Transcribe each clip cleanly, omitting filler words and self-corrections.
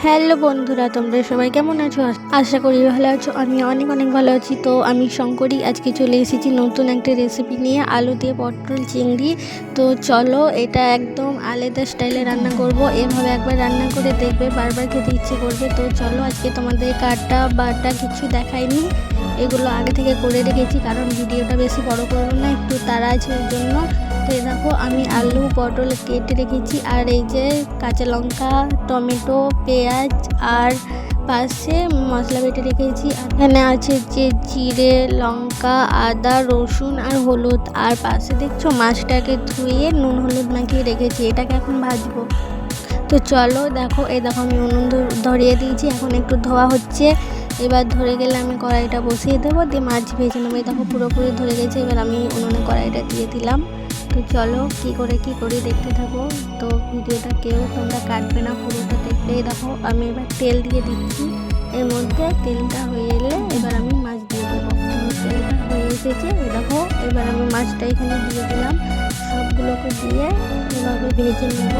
Hello বন্ধুরা, তোমরা সবাই কেমন আছো? আশা করি ভালো আছো। আমি অনেক ভালো আছি। তো আমি শঙ্করী আজকে চলে এসেছি নতুন একটা রেসিপি নিয়ে, আলু দিয়ে পটল চিংড়ি। তো চলো, এটা একদম আলাদা স্টাইলে রান্না করব। এভাবে একবার রান্না করে দেখবে, বারবার খেতে ইচ্ছে করবে। তো চলো, আজকে তোমাদের কাটা বাটা কিছু দেখাইনি, এগুলো আগে থেকে করে রেখেছি, কারণ ভিডিওটা বেশি বড় করবো না, একটু তাড়া আছে ওর জন্য। তো দেখো, আমি আলু পটল কেটে রেখেছি, আর এই যে কাঁচা লঙ্কা, টমেটো, পেঁয়াজ, আর পাশে মশলা বেটে রেখেছি। এখানে আছে যে জিরে, লঙ্কা, আদা, রসুন আর হলুদ। আর পাশে দেখছো মাছটাকে ধুয়ে নুন হলুদ মাখিয়ে রেখেছি, এটাকে এখন ভাজবো। তো চলো দেখো, দেখো আমি উনুন ধরিয়ে দিয়েছি, এখন একটু ধোয়া হচ্ছে। এবার ধরে গেলে আমি কড়াইটা বসিয়ে দেবো, দিয়ে মাছ ভেজে নেবো। দেখো পুরোপুরি ধরে গেছে, এবার আমি উনুনে কড়াইটা দিয়ে দিলাম। তো চলো কি করি দেখতে থাকো। তো ভিডিওটা কেউ তোমরা কাটবে না, পুরোটা দেখবে। দেখো আমি এবার তেল দিয়ে দিচ্ছি, এর মধ্যে তেলটা হয়ে এলে এবার আমি মাছ দিয়ে দেবো। তেলটা হয়ে এসেছে, দেখো এবার আমি মাছটা এখানে দিয়ে দিলাম। সবগুলোকে দিয়ে এভাবে ভেজে নেব,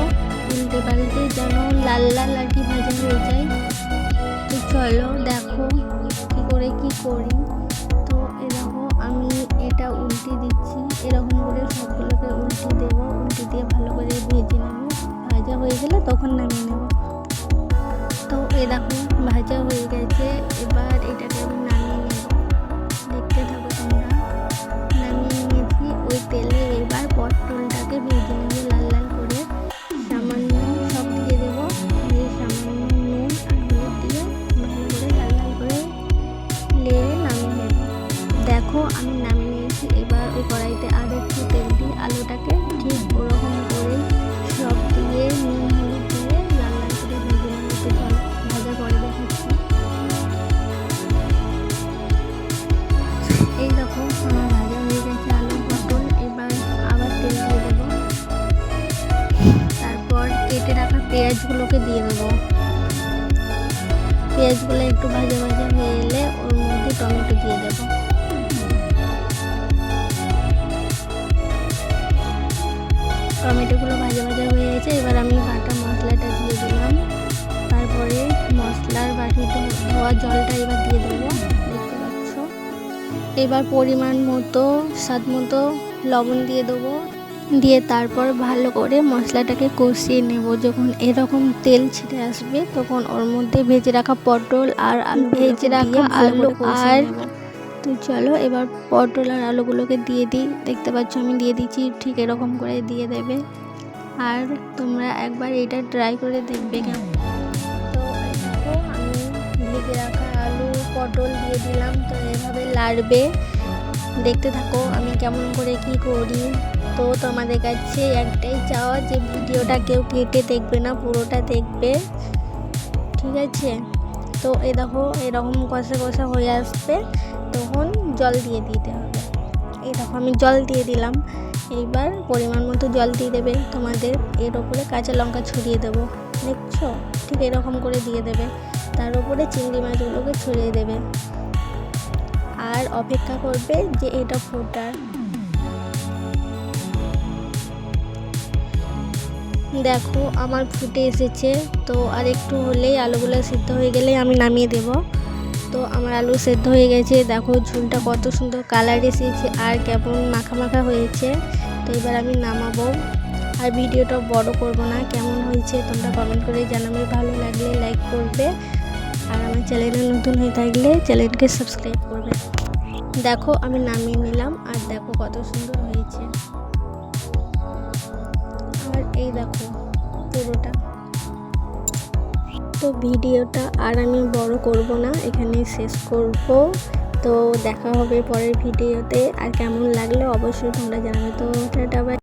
উল্টে পাল্টে যেন লাল লাল আর কি ভাজা হয়ে যায়। তো চলো দেখো কি করি। তো দেখো আমি এটা উল্টে দিচ্ছি, এরকম করে সবগুলোকে উল্টে দেবো, উল্টে দিয়ে ভালো করে ভেজে নেব। ভাজা হয়ে গেলে তখন নামিয়ে নেব। তো দেখো ভাজা হয়ে গেছে, এবার এটাকে আমি নামিয়ে নেব। দেখতে থাকো তোমরা। নামিয়ে নিয়েছি ওই তেলে, এবার পটলটাকে ভেজে নেব লাল লাল করে। সামান্য সব দিয়ে দেবো, সামান্য নুন আর হলুদ দিয়ে ভালো করে লাল লাল করে লেড়ে নামিয়ে নেব। দেখো আমি নামিয়ে নিয়েছি। এবার ওই কড়াইতে আর একটু তেল দিয়ে আলুটাকে ঠিক ওরকম করে সব দিয়ে নুন হলুদ দিয়ে লাল লাল করে ভেজে নেব। তো চলো ভাজা পরে দেখাচ্ছি। এই দেখো আমার ভাজা হয়ে গেছে আলু পটল। এবার আবার তেল দিয়ে দেবো, তারপর কেটে রাখা পেঁয়াজগুলোকে দিয়ে দেবো। পেঁয়াজগুলো একটু ভাজা হয়ে এলে ওর মধ্যে টমেটো দিয়ে দেবো। টমেটোগুলো ভাজা হয়ে গেছে, এবার আমি বাটা মশলাটা দিয়ে দিলাম। তারপরে মশলার বাটিতে ধোয়া জলটা এবার দিয়ে দেবো, দেখতে পাচ্ছ। এবার পরিমাণ মতো স্বাদ মতো লবণ দিয়ে দেবো, দিয়ে তারপর ভালো করে মশলাটাকে কষিয়ে নেব। যখন এরকম তেল ছেড়ে আসবে তখন ওর মধ্যে ভেজে রাখা পটল আর ভেজে রাখা আলু আর তো চলো এবার পটল আর আলুগুলোকে দিয়ে দিই। দেখতে পাচ্ছ আমি দিয়ে দিচ্ছি, ঠিক এরকম করে দিয়ে দেবে। আর তোমরা একবার এটা ট্রাই করে দেখবে কেমন। তো দেখো আমি ভেজে রাখা আলু পটল দিয়ে দিলাম। তো এভাবে লাড়বে, দেখতে থাকো আমি কেমন করে কি করি। তো তোমাদের কাছে একটাই চাওয়া যে ভিডিওটা কেউ কেটে দেখবে না, পুরোটা দেখবে, ঠিক আছে? তো দেখো এরকম কষা হয়ে আসবে, তখন জল দিয়ে দিতে হবে। এই দেখো আমি জল দিয়ে দিলাম। এইবার পরিমাণ মতো জল দিয়ে দেবে তোমাদের। এর ওপরে কাঁচা লঙ্কা ছড়িয়ে দেবো, দেখছো? ঠিক এরকম করে দিয়ে দেবে। তার উপরে চিংড়ি মাছগুলোকে ছড়িয়ে দেবে, আর অপেক্ষা করবে যে এটা ফোটার। দেখো আমার ফুটে এসেছে। তো আর একটু হলেই আলুগুলো সিদ্ধ হয়ে গেলে আমি নামিয়ে দেব। তো আমার আলু সেদ্ধ হয়ে গেছে, দেখো ঝোলটা কত সুন্দর কালার এসেছে আর কেমন মাখা হয়েছে। তো এবার আমি নামাবো। আর ভিডিওটা বড় করব না, কেমন হয়েছে তোমরা কমেন্ট করে জানাবে। ভালো লাগলে লাইক করবে, আর আমার চ্যানেলে নতুন হয়ে থাকলে চ্যানেলকে সাবস্ক্রাইব করবে। দেখো আমি নামিয়ে নিলাম, আর দেখো কত সুন্দর হয়েছে। আর এই দেখো পুরোটা। তো ভিডিওটা আর আমি বড় করব না, এখানে শেষ করব। তো দেখা হবে পরের ভিডিওতে। আর কেমন লাগলো অবশ্যই তোমরা জানাবে। তো টাটা বাই।